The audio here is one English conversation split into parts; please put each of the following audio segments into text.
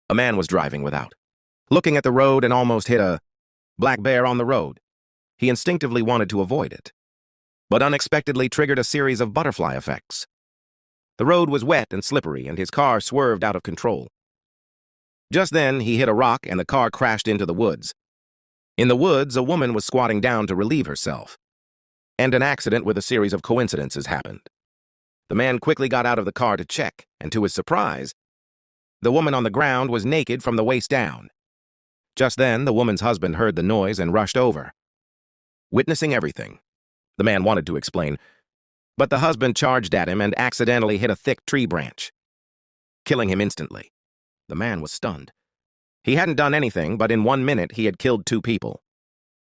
A man was driving without, looking at the road and almost hit a black bear on the road. He instinctively wanted to avoid it, but unexpectedly triggered a series of butterfly effects. The road was wet and slippery, and his car swerved out of control. Just then, he hit a rock and the car crashed into the woods. In the woods, a woman was squatting down to relieve herself, and an accident with a series of coincidences happened. The man quickly got out of the car to check, and to his surprise, the woman on the ground was naked from the waist down. Just then, the woman's husband heard the noise and rushed over. Witnessing everything, the man wanted to explain, but the husband charged at him and accidentally hit a thick tree branch, killing him instantly. The man was stunned. He hadn't done anything, but in 1 minute he had killed 2 people.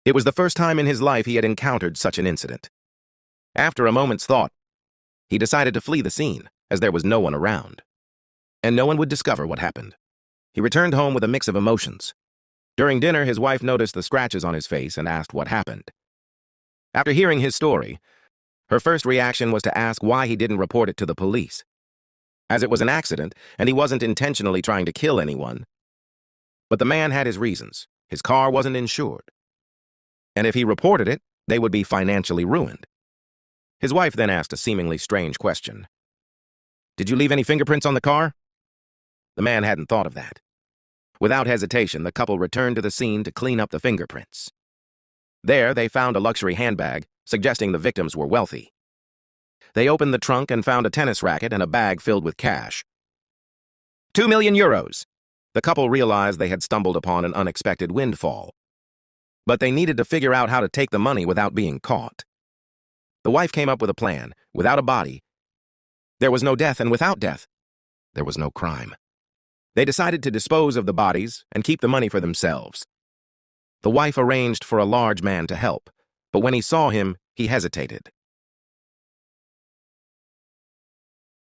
It was the first time in his life he had encountered such an incident. After a moment's thought, he decided to flee the scene, as there was no one around, and no one would discover what happened. He returned home with a mix of emotions. During dinner, his wife noticed the scratches on his face and asked what happened. After hearing his story, her first reaction was to ask why he didn't report it to the police, as it was an accident and he wasn't intentionally trying to kill anyone. But the man had his reasons. His car wasn't insured, and if he reported it, they would be financially ruined. His wife then asked a seemingly strange question. "Did you leave any fingerprints on the car?" The man hadn't thought of that. Without hesitation, the couple returned to the scene to clean up the fingerprints. There, they found a luxury handbag, suggesting the victims were wealthy. They opened the trunk and found a tennis racket and a bag filled with cash. 2 million euros! The couple realized they had stumbled upon an unexpected windfall. But they needed to figure out how to take the money without being caught. The wife came up with a plan. Without a body, there was no death, and without death, there was no crime. They decided to dispose of the bodies and keep the money for themselves. The wife arranged for a large man to help, but when he saw him, he hesitated.